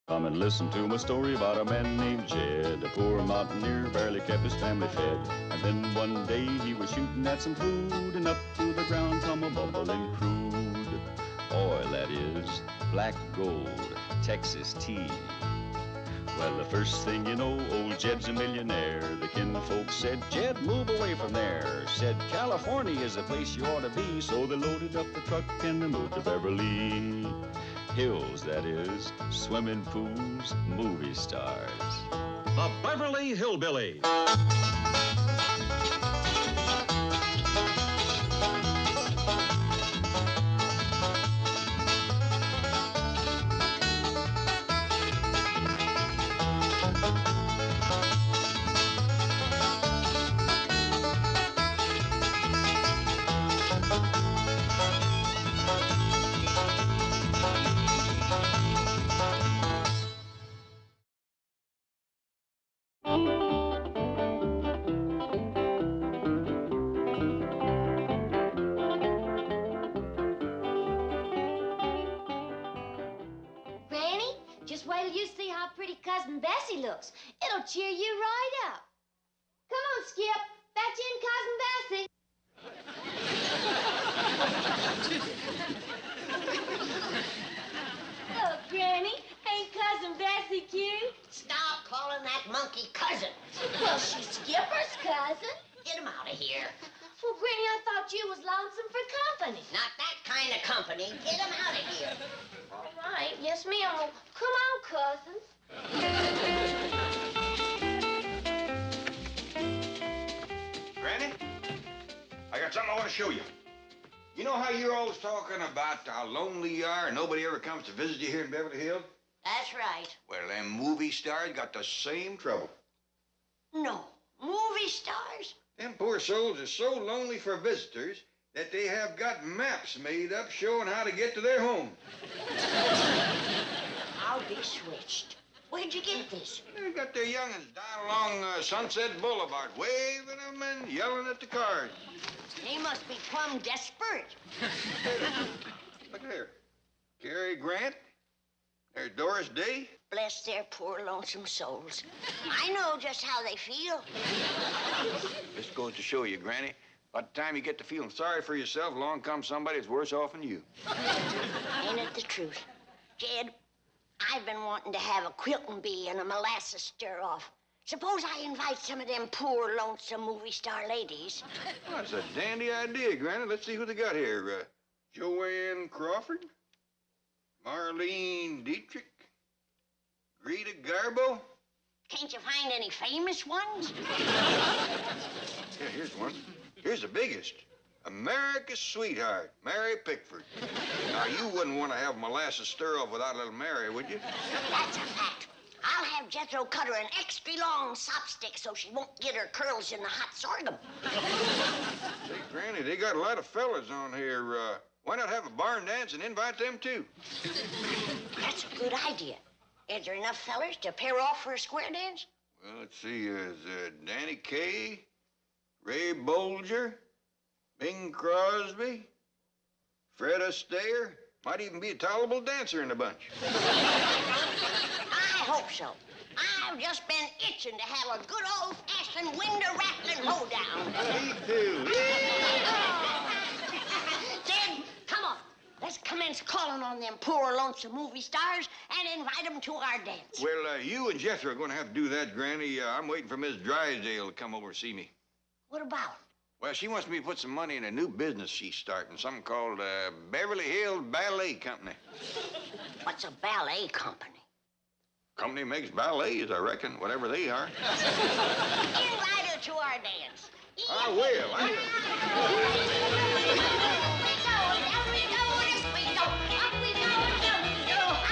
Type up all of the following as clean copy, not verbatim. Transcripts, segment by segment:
Come and listen to my story about a man named Jed. A poor mountaineer barely kept his family fed. And then one day he was shooting at some food, and up to the ground come a bubbling crude oil, that is, black gold, Texas tea. Well, the first thing you know, old Jed's a millionaire. The kinfolk said, Jed, move away from there. Said, California is the place you ought to be. So they loaded up the truck and they moved to Beverly Hills, that is, swimming pools, movie stars. The Beverly Hillbillies. Granny, just wait till you see how pretty Cousin Bessie looks. It'll cheer you right up. Come on, Skip. Fetch in Cousin Bessie. Look, Granny, ain't Cousin Bessie cute? Stop calling that monkey cousin. Well, she's Skipper's cousin. Get him out of here. Well, Granny, I thought you was lonesome for company. Not that kind of company. Get him out of here. All right, yes, ma'am. Come on, cousins. Granny, I got something I want to show you. You know how you're always talking about how lonely you are and nobody ever comes to visit you here in Beverly Hills? That's right. Well, them movie stars got the same trouble. No. Movie stars? Them poor souls are so lonely for visitors that they have got maps made up showing how to get to their home. I'll be switched. Where'd you get this? They got their young'uns down along Sunset Boulevard, waving them and yelling at the cars. They must be plumb desperate. Look there. Cary Grant. There's Doris Day. Bless their poor lonesome souls. I know just how they feel. This goes to show you, Granny, by the time you get to feeling sorry for yourself, along comes somebody that's worse off than you. Ain't it the truth? Jed, I've been wanting to have a quilting bee and a molasses stir-off. Suppose I invite some of them poor, lonesome movie star ladies. Well, that's a dandy idea, Granny. Let's see who they got here. Joanne Crawford, Marlene Dietrich, Greta Garbo. Can't you find any famous ones? Yeah, here's one. Here's the biggest. America's sweetheart, Mary Pickford. Now, you wouldn't want to have molasses stir-off without little Mary, would you? That's a fact. I'll have Jethro cut her an extra long sopstick so she won't get her curls in the hot sorghum. Say, Granny, they got a lot of fellas on here. Why not have a barn dance and invite them, too? That's a good idea. Is there enough fellers to pair off for a square dance? Well, let's see. There's Danny Kaye, Ray Bolger, Bing Crosby, Fred Astaire. Might even be a tolerable dancer in the bunch. I hope so. I've just been itching to have a good old-fashioned window-rattling hoedown. Me too. Jed, come on. Let's commence calling on them poor, lonesome movie stars and invite them to our dance. Well, you and Jethro are going to have to do that, Granny. I'm waiting for Miss Drysdale to come over and see me. What about? Well, she wants me to put some money in a new business she's starting, something called Beverly Hills Ballet Company. What's a ballet company? Company makes ballets, I reckon, whatever they are. Invite her to our dance. I will. Up we go, down we go, yes we go. Up we go, down we go. Ah!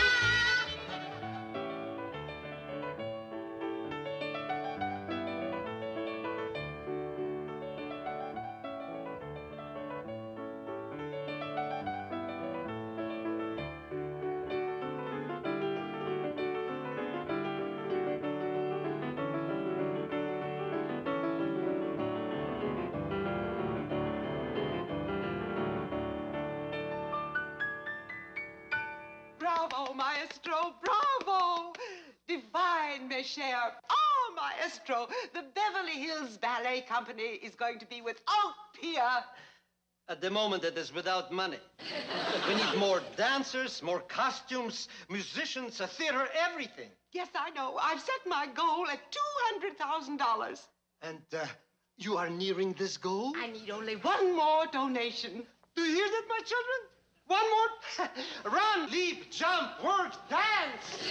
Bravo, maestro, bravo! divine, mes chers. Oh, maestro, the Beverly Hills Ballet Company is going to be without peer. At the moment, it is without money. We need more dancers, more costumes, musicians, a theater, everything. Yes, I know. I've set my goal at $200,000. And you are nearing this goal? I need only one more donation. Do you hear that, my children? One more. Run, leap, jump, work, dance.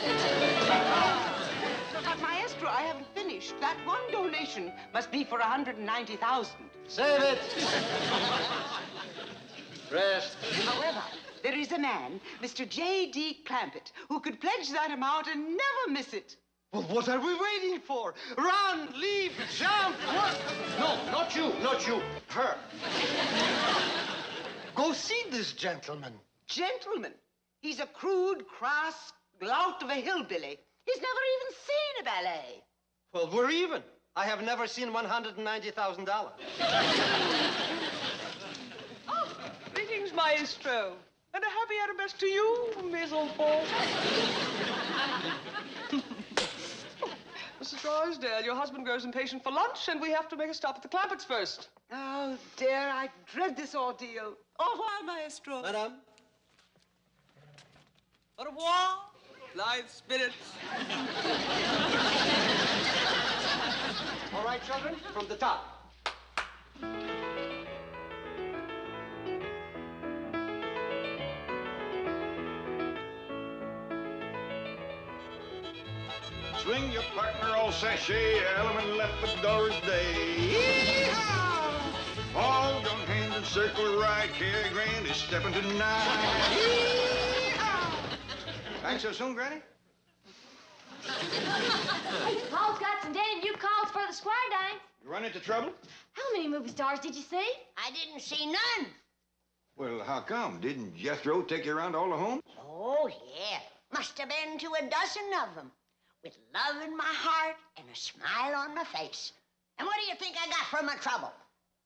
But, maestro, I haven't finished. That one donation must be for $190,000. Save it. Rest. However, there is a man, Mr. J.D. Clampett, who could pledge that amount and never miss it. Well, what are we waiting for? Run, leap, jump, work. No, not you, not you. Her. Go see this gentleman. Gentleman, he's a crude, crass lout of a hillbilly. He's never even seen a ballet. Well, we're even. I have never seen $190,000. Oh, greetings, maestro. And a happy arabesque to you, mes enfants. Mrs. Drysdale, your husband grows impatient for lunch, and we have to make a stop at the Clampetts first. Oh, dear, I dread this ordeal. Au revoir, maestro. Madame. Au revoir, live spirits. All right, children, from the top. Swing your partner all sachet, element left the doors day. Yee-haw! All young hands in circle right, Cary Grant is stepping tonight. Yee-haw! Back so soon, Granny? Paul's got some denim you called for the squire dime. You run into trouble? How many movie stars did you see? I didn't see none. Well, how come? Didn't Jethro take you around all the homes? Oh, yeah. Must have been to a dozen of them. With love in my heart and a smile on my face. And what do you think I got for my trouble?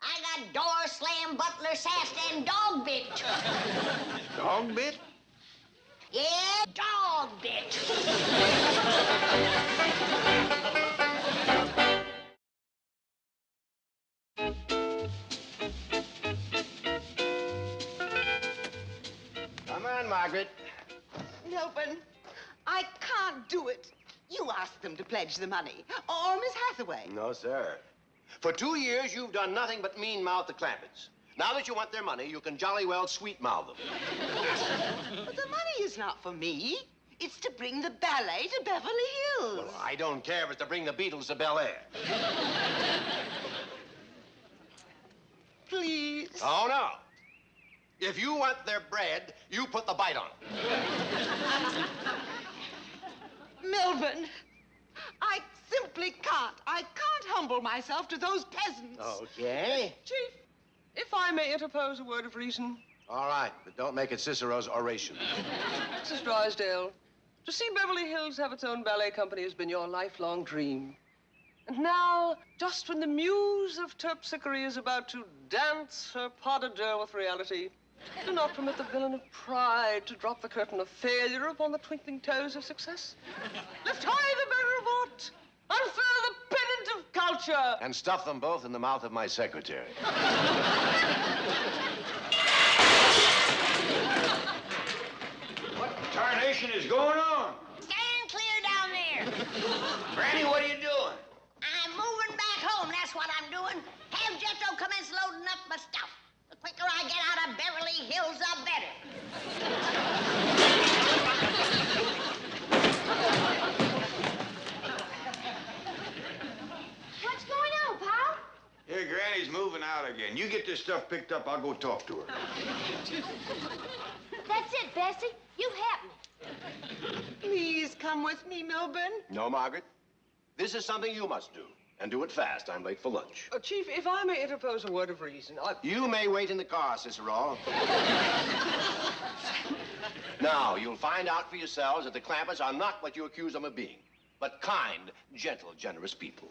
I got door slam, butler sassed, and dog bit. Dog bit? Yeah, dog bit. Come on, Margaret. Milburn, I can't do it. You asked them to pledge the money. Or Miss Hathaway. No, sir. For 2 years, you've done nothing but mean-mouth the Clampetts. Now that you want their money, you can jolly well sweet-mouth them. But the money is not for me. It's to bring the ballet to Beverly Hills. Well, I don't care if it's to bring the Beatles to Bel Air. Please. Oh, no. If you want their bread, you put the bite on it. Milburn, I simply can't. I can't humble myself to those peasants. Okay. Chief, if I may interpose a word of reason. All right, but don't make it Cicero's oration. Mrs. Drysdale, to see Beverly Hills have its own ballet company has been your lifelong dream. And now, just when the muse of Terpsichore is about to dance her pas de deux with reality, do not permit the villain of pride to drop the curtain of failure upon the twinkling toes of success. Lift high the banner of art, unfurl the pennant of culture. And stuff them both in the mouth of my secretary. What tarnation is going on? Stand clear down there. Granny, what are you doing? I'm moving back home, that's what I'm doing. Have Jethro commence loading up my stuff. The quicker I get out of Beverly Hills, the better. What's going on, Paul? Here, Granny's moving out again. You get this stuff picked up, I'll go talk to her. That's it, Bessie. You help me. Please come with me, Milburn. No, Margaret. This is something you must do. And do it fast. I'm late for lunch. Chief, if I may interpose a word of reason, You may wait in the car, Cicero. Now, you'll find out for yourselves that the Clampetts are not what you accuse them of being, but kind, gentle, generous people.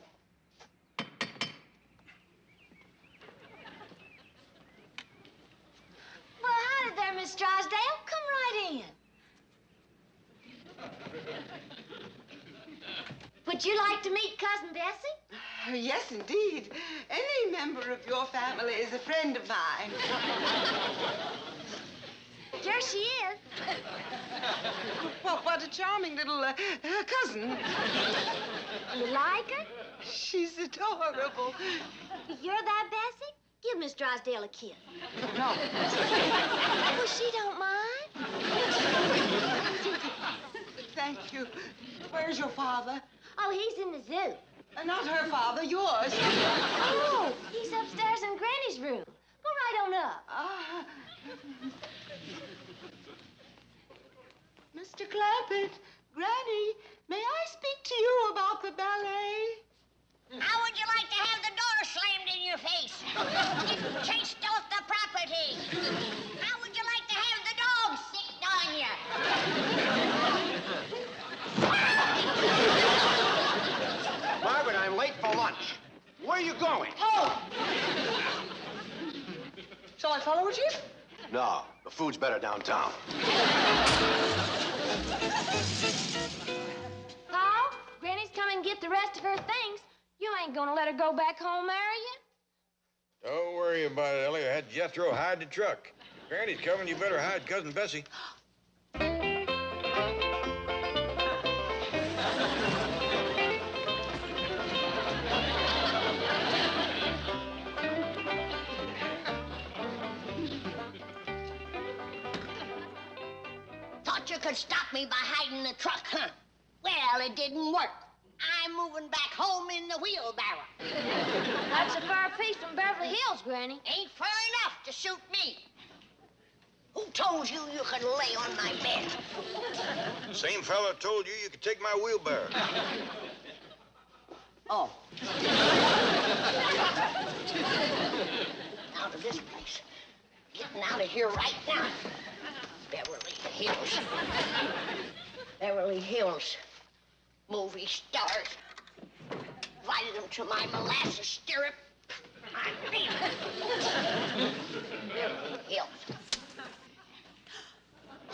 Well, howdy there, Miss Drysdale. Come right in. Would you like to meet Cousin Bessie? Yes, indeed. Any member of your family is a friend of mine. There she is. Well, what a charming little cousin. You like her? She's adorable. You're that Bessie? Give Miss Drysdale a kiss. No. Well, she don't mind. Thank you. Where's your father? Oh, he's in the zoo. Not her father, yours. Oh, he's upstairs in Granny's room. Go right on up. Ah. Mr. Clampett, Granny, may I speak to you about the ballet? How would you like to have the door slammed in your face? Get chased off the property? How would you like to have the dog sicked on you? Margaret, I'm late for lunch. Where are you going? Oh! Shall I follow her, Chief? No, the food's better downtown. Paul, Granny's coming to get the rest of her things. You ain't gonna let her go back home, are you? Don't worry about it, Ellie. I had Jethro hide the truck. Granny's coming. You better hide Cousin Bessie. Thought you could stop me by hiding the truck, huh? Well, it didn't work. I'm moving back home in the wheelbarrow. That's a far piece from Beverly Hills, Granny. Ain't far enough to suit me. Who told you you could lay on my bed? Same fella told you you could take my wheelbarrow. Oh. Out of this place. Getting out of here right now. Beverly Hills. Beverly Hills. Movie stars. Invited them to my molasses stirrup. I mean, Beverly Hills.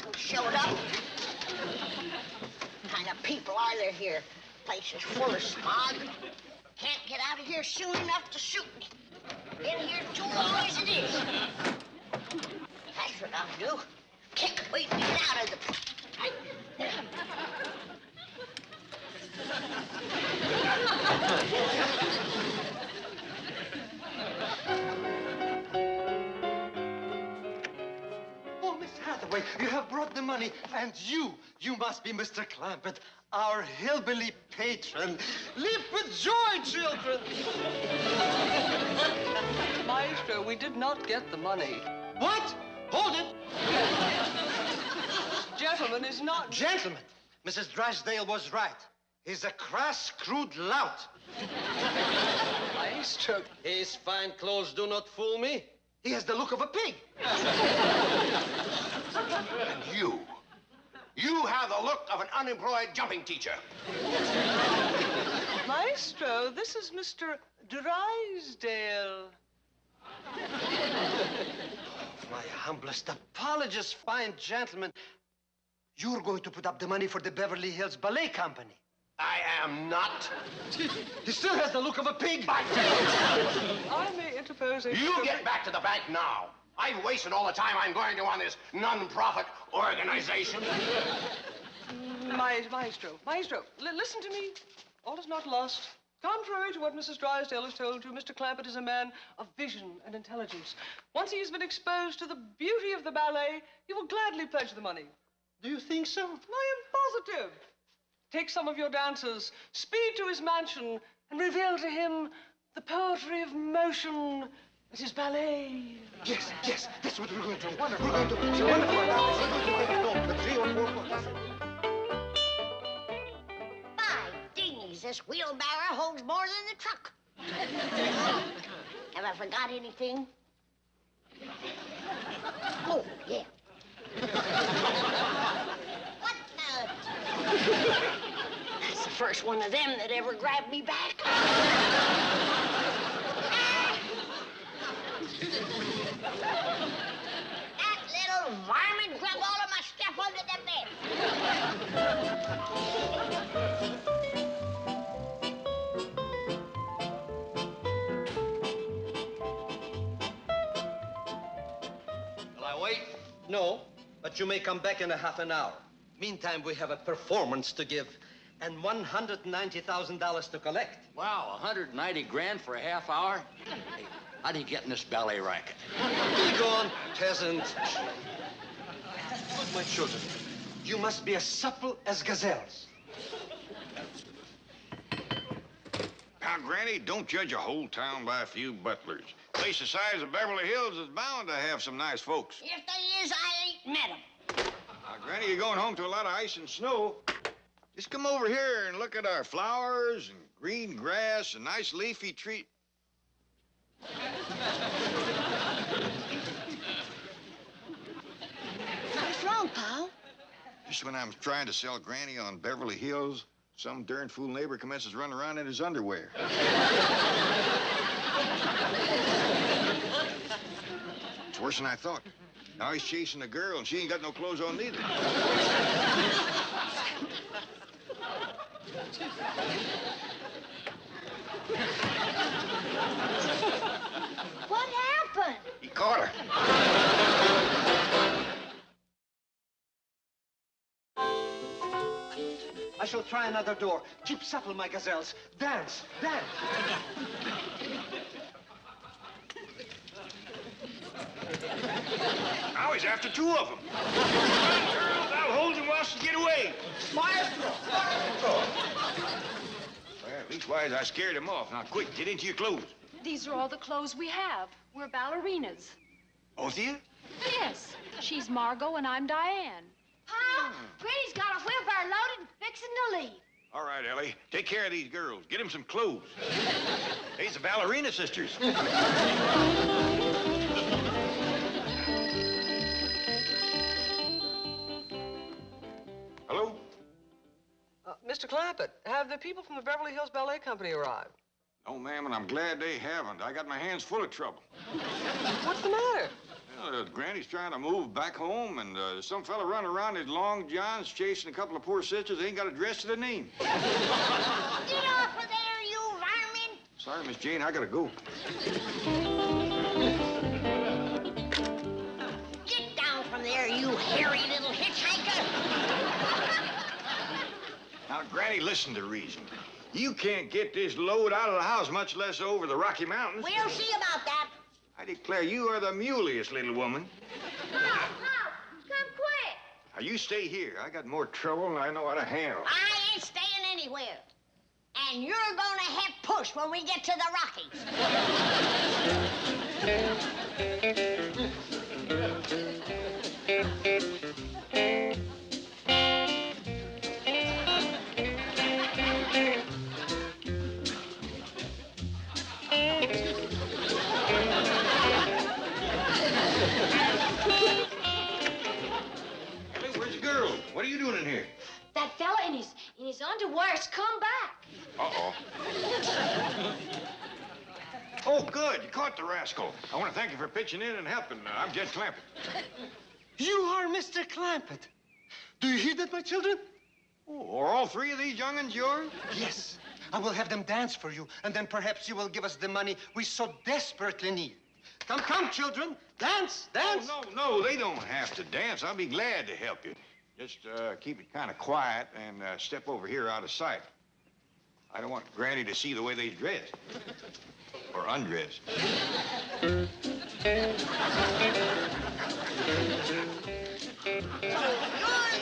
Who showed up? What kind of people are there here? Place is full of smog. Can't get out of here soon enough to suit me. Been here too long as it is. That's what I'll do. Can't wait to get out of the... Oh, Miss Hathaway, you have brought the money, and you must be Mr. Clampett, our hillbilly patron. Leap with joy, children! Maestro, we did not get the money. What? Hold it! Gentleman is not... Gentlemen, Mrs. Drysdale was right. He's a crass, crude lout. Maestro. His fine clothes do not fool me. He has the look of a pig. And you have the look of an unemployed jumping teacher. Maestro, this is Mr. Drysdale. My humblest apologies, fine gentlemen. You're going to put up the money for the Beverly Hills Ballet Company. I am not. He still has the look of a pig. I may interpose a... You get back to the bank now. I've wasted all the time I'm going to on this non-profit organization. Maestro, listen to me. All is not lost. Contrary to what Mrs. Drysdale has told you, Mr. Clampett is a man of vision and intelligence. Once he has been exposed to the beauty of the ballet, he will gladly pledge the money. Do you think so? I am positive. Take some of your dancers, speed to his mansion, and reveal to him the poetry of motion that is ballet. Yes, that's what we're going to do. Wonderful. We're going to do. Wonderful. We're going to do. 3 or 4. My dingies, this wheelbarrow holds more than the truck. Have I forgot anything? Oh, yeah. What the? That's the first one of them that ever grabbed me back. That little varmint grabbed all of my stuff under the bed. No, but you may come back in a half an hour. Meantime, we have a performance to give and $190,000 to collect. Wow, 190 grand for a half hour? Hey, how do you get in this ballet racket? Be gone, peasant. My children, you must be as supple as gazelles. Now, Granny, don't judge a whole town by a few butlers. A place the size of Beverly Hills is bound to have some nice folks. If they is, I ain't met 'em. Now, Granny, you're going home to a lot of ice and snow. Just come over here and look at our flowers and green grass and nice leafy tree. What's wrong, Paul? Just when I'm trying to sell Granny on Beverly Hills, some darn fool neighbor commences running around in his underwear. It's worse than I thought. Now he's chasing a girl, and she ain't got no clothes on neither. What happened? He caught her. I shall try another door. Keep supple, my gazelles. Dance, dance. Now he's after two of them. Run, girls, I'll hold him while she get away. Maestro, maestro. Well, leastwise, I scared him off. Now, quick, get into your clothes. These are all the clothes we have. We're ballerinas. Both of you? Yes. She's Margot and I'm Diane. Pa, Granny's got a wheelbarrow loaded and fixing to leave. All right, Ellie. Take care of these girls. Get them some clothes. These are ballerina sisters. Hello? Mr. Clampett, have the people from the Beverly Hills Ballet Company arrived? No, ma'am, and I'm glad they haven't. I got my hands full of trouble. What's the matter? Well, Granny's trying to move back home, and some fella running around in long johns chasing a couple of poor sisters that ain't got a dress to their name. Get off of there, you varmin! Sorry, Miss Jane, I gotta go. Get down from there, you hairy little hitchhiker! Now, Granny, listen to reason. You can't get this load out of the house, much less over the Rocky Mountains. We'll see about that. I declare you are the muliest little woman. Pop, come quick. Now, you stay here. I got more trouble than I know how to handle. I ain't staying anywhere. And you're gonna have push when we get to the Rockies. Ellie, where's the girl? What are you doing in here? That fella in his underwear's come back. Uh-oh. Oh, good. You caught the rascal. I want to thank you for pitching in and helping. I'm Jed Clampett. You are Mr. Clampett. Do you hear that, my children? Oh, are all three of these young'uns yours? Yes. I will have them dance for you, and then perhaps you will give us the money we so desperately need. Come, come, children. Dance, dance. Oh, no, they don't have to dance. I'll be glad to help you. Just keep it kind of quiet and step over here out of sight. I don't want Granny to see the way they dress. Or undress. You're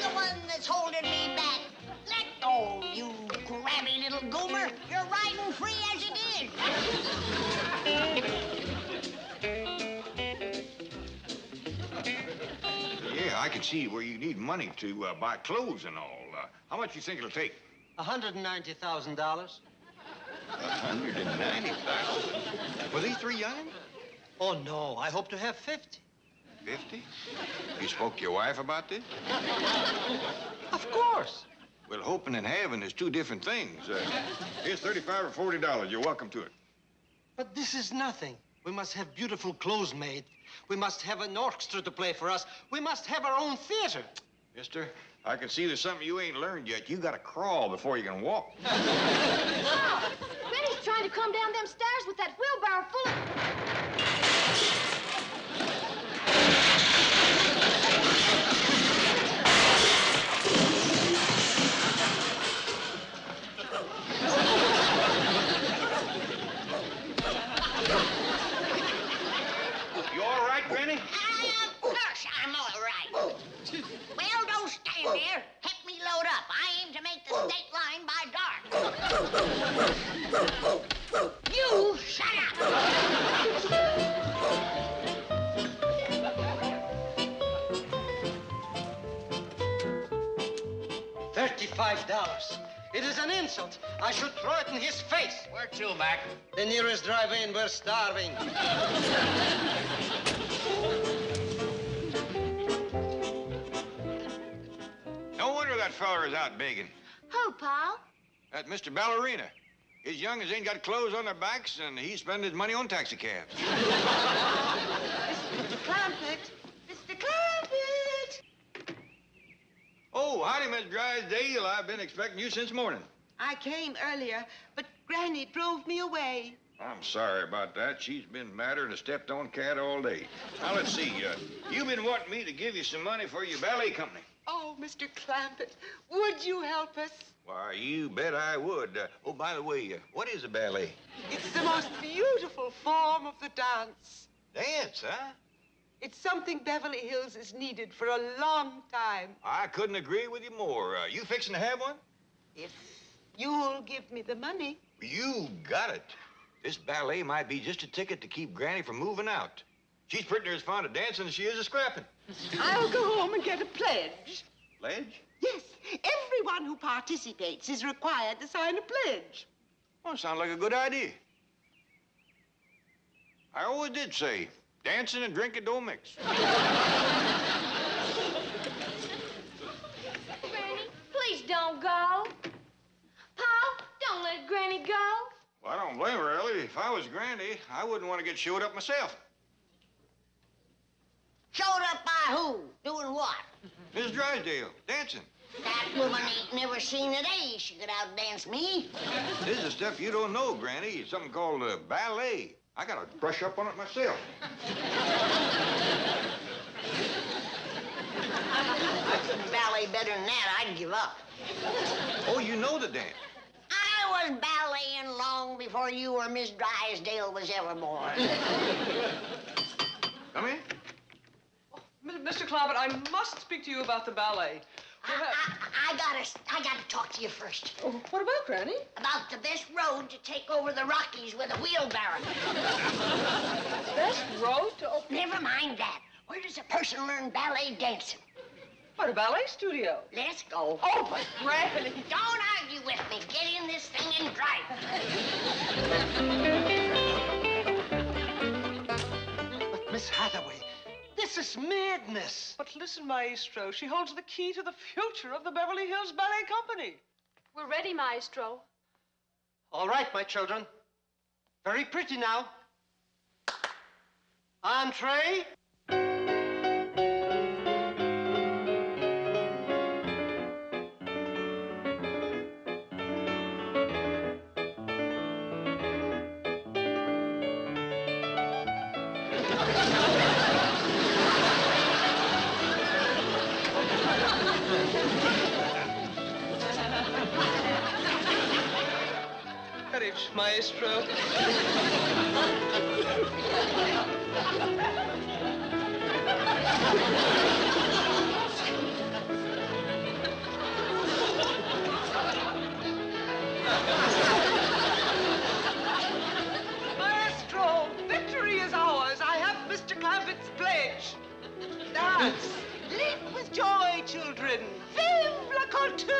the one that's holding me back. Let go, you grabby little goomer. You're riding free as it is. Yeah, I can see where you need money to buy clothes and all. How much you think it'll take? $190,000. $190,000? Were these three young'uns? Oh, no. I hope to have 50. 50? You spoke to your wife about this? Of course. Well, hoping and having is two different things. Here's $35 or $40. You're welcome to it. But this is nothing. We must have beautiful clothes made. We must have an orchestra to play for us. We must have our own theater. Mister, I can see there's something you ain't learned yet. You gotta crawl before you can walk. Pop, Granny's trying to come down them stairs with that wheelbarrow full of... You all right, Granny? Of course I'm all right. Well, don't stand there. Help me load up. I aim to make the state line by dark. You shut up. $35. It is an insult. I should throw it in his face. Where to, Mac? The nearest drive-in. We're starving. No wonder that feller is out begging. Who, Pa? That Mr. Ballerina. His young as ain't got clothes on their backs, and he's spending his money on taxi cabs. Mr. Clampett! Mr. Clampett! Oh, howdy, Miss Drysdale. I've been expecting you since morning. I came earlier, but Granny drove me away. I'm sorry about that. She's been madder than a stepped-on cat all day. Now, let's see. You've been wanting me to give you some money for your ballet company. Oh, Mr. Clampett, would you help us? Why, you bet I would. Oh, by the way, what is a ballet? It's the most beautiful form of the dance. Dance, huh? It's something Beverly Hills has needed for a long time. I couldn't agree with you more. You fixing to have one? If you'll give me the money. You got it. This ballet might be just a ticket to keep Granny from moving out. She's pretty near as fond of dancing as she is of scrapping. I'll go home and get a pledge. Pledge? Yes, everyone who participates is required to sign a pledge. Well, sounds like a good idea. I always did say, dancing and drinking don't mix. Granny, please don't go. Pa, don't let Granny go. Well, I don't blame her, Ellie. If I was Granny, I wouldn't want to get showed up myself. Showed up by who? Doing what? Miss Drysdale, dancing. That woman ain't never seen a day she could outdance me. This is the stuff you don't know, Granny. It's something called ballet. I gotta brush up on it myself. I couldn't ballet better than that. I'd give up. Oh, you know the dance. I was balleting long before you or Miss Drysdale was ever born. Come in. Mr. Clampett, I must speak to you about the ballet. I gotta talk to you first. Oh, what about, Granny? About the best road to take over the Rockies with a wheelbarrow. Best road to open... Never mind that. Where does a person learn ballet dancing? At a ballet studio. Let's go. Oh, but Granny... Don't argue with me. Get in this thing and drive. But, Miss Hathaway, this is madness. But listen, Maestro, she holds the key to the future of the Beverly Hills Ballet Company. We're ready, Maestro. All right, my children. Very pretty now. Entree. Courage, Maestro. Maestro, victory is ours. I have Mr. Clampett's pledge. Dance. Leap with joy, children. Vive la culture!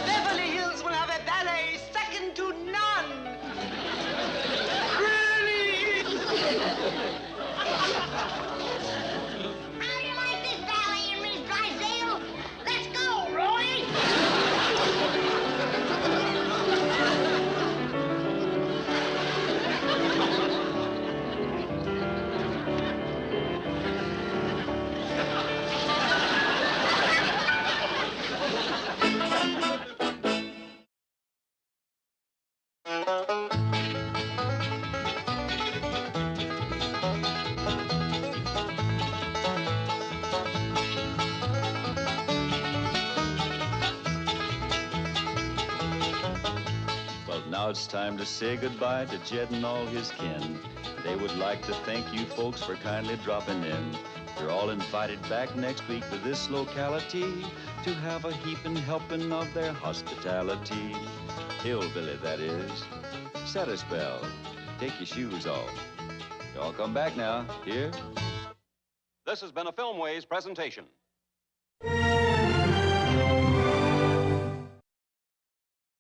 Beverly Hills will have a ballet second to none. Really? Now it's time to say goodbye to Jed and all his kin. They would like to thank you folks for kindly dropping in. You're all invited back next week to this locality to have a heaping helping of their hospitality. Hillbilly, that is. Set a spell. Take your shoes off. Y'all come back now. Here. This has been a Filmways presentation.